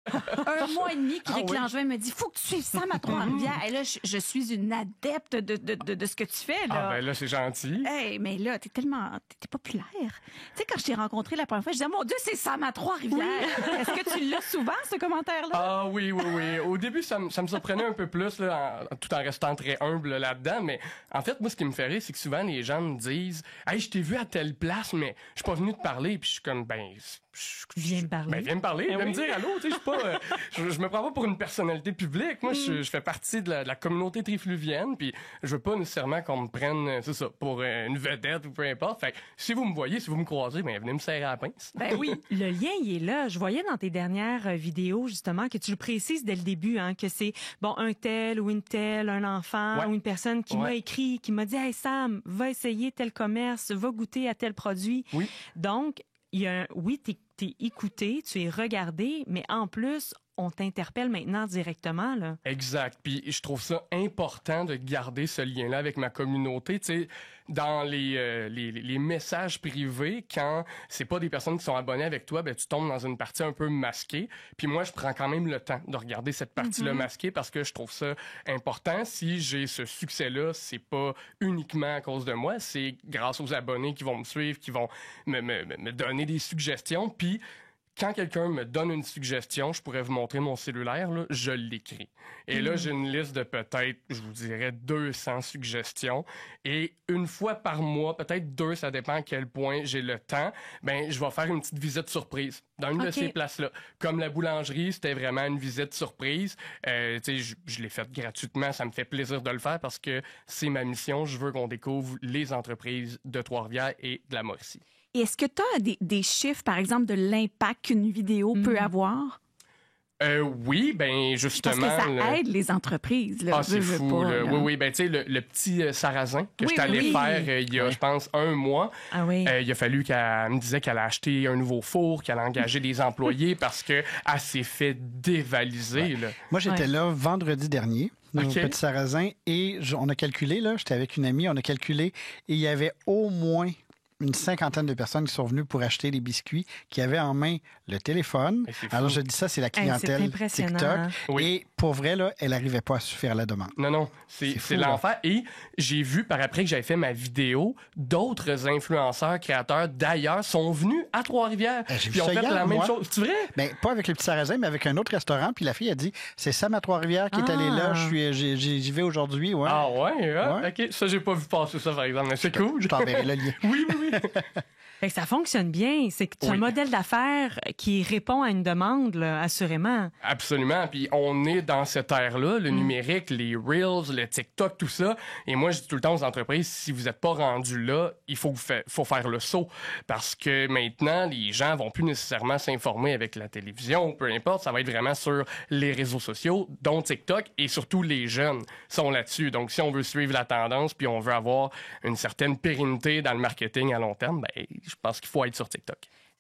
un mois et demi qu'il réclenche, il me dit, faut que tu suives Sam à Trois-Rivières. Et là, je suis une adepte de ce que tu fais, là. Ah, ben là, c'est gentil. Hey, mais là, t'es populaire. Tu sais, quand je t'ai rencontré la première fois, je disais, mon Dieu, c'est Sam à Trois-Rivières. Est-ce que tu l'as souvent, ce commentaire-là? Ah oui. Au début, ça me surprenait un peu plus, là, tout en restant très humble là-dedans. Mais en fait, moi, ce qui me fait rire, c'est que souvent, les gens me disent, hey, je t'ai vu à telle place, mais je suis pas venu te parler. Puis je suis comme, Viens me parler. Viens me parler, viens me dire allô, tu sais, je suis pas, je me prends pas pour une personnalité publique. Moi, je fais partie de la communauté trifluvienne, puis je veux pas nécessairement qu'on me prenne, c'est ça, pour une vedette ou peu importe. Fait que si vous me voyez, si vous me croisez, ben venez me serrer à la pince. Ben oui, le lien, il est là. Je voyais dans tes dernières vidéos, justement, que tu le précises dès le début, hein, que c'est, un tel ou une telle, un enfant ou une personne qui m'a écrit, qui m'a dit, hey Sam, va essayer tel commerce, va goûter à tel produit. Oui. Donc, il y a t'es écouté, tu es regardé, mais en plus, on t'interpelle maintenant directement, là. Exact. Puis je trouve ça important de garder ce lien-là avec ma communauté. Tu sais, dans les messages privés, quand c'est pas des personnes qui sont abonnées avec toi, ben tu tombes dans une partie un peu masquée. Puis moi, je prends quand même le temps de regarder cette partie-là masquée parce que je trouve ça important. Si j'ai ce succès-là, c'est pas uniquement à cause de moi, c'est grâce aux abonnés qui vont me suivre, qui vont me donner des suggestions. Puis quand quelqu'un me donne une suggestion, je pourrais vous montrer mon cellulaire, là, je l'écris. Et là, j'ai une liste de peut-être, je vous dirais, 200 suggestions. Et une fois par mois, peut-être 2, ça dépend à quel point j'ai le temps, ben je vais faire une petite visite surprise dans une de ces places-là. Comme la boulangerie, c'était vraiment une visite surprise. Tu sais, je l'ai faite gratuitement. Ça me fait plaisir de le faire parce que c'est ma mission. Je veux qu'on découvre les entreprises de Trois-Rivières et de la Mauricie. Et est-ce que tu as des chiffres, par exemple, de l'impact qu'une vidéo peut avoir? Oui, ben justement. Parce que ça aide les entreprises. Là, c'est fou. Là. Oui, ben tu sais, le petit sarrasin que je t'allais faire il y a, je pense, un mois. Ah oui. Il a fallu qu'elle me disait qu'elle a acheté un nouveau four, qu'elle a engagé des employés parce qu'elle s'est fait dévaliser. Là. Moi, j'étais là vendredi dernier. Au Petit Sarrasin, et on a calculé, là, j'étais avec une amie, on a calculé, et il y avait au moins une 50aine de personnes qui sont venues pour acheter les biscuits, qui avaient en main le téléphone. Alors, je dis ça, c'est la clientèle TikTok. Oui. Et pour vrai, là, elle n'arrivait pas à suffire la demande. Non, c'est l'enfer. Et j'ai vu, par après que j'avais fait ma vidéo, d'autres influenceurs, créateurs d'ailleurs sont venus à Trois-Rivières. Puis ont fait la même chose. C'est vrai? Ben, pas avec le Petit Sarrasin, mais avec un autre restaurant. Puis la fille a dit, c'est Sam à Trois-Rivières qui est allé là. J'y vais aujourd'hui. Ouais. Ah ouais? OK. Ça, j'ai pas vu passer ça, par exemple. Mais c'est cool. Je t'enverrai le lien. Oui. Fait que ça fonctionne bien. C'est un modèle d'affaires qui répond à une demande, là, assurément. Absolument. Puis on est dans cette ère-là, le numérique, les Reels, le TikTok, tout ça. Et moi, je dis tout le temps aux entreprises, si vous n'êtes pas rendu là, il faut faire le saut. Parce que maintenant, les gens vont plus nécessairement s'informer avec la télévision, peu importe. Ça va être vraiment sur les réseaux sociaux, dont TikTok, et surtout les jeunes sont là-dessus. Donc, si on veut suivre la tendance, puis on veut avoir une certaine pérennité dans le marketing à long terme, ben, je pense qu'il faut être sur TikTok.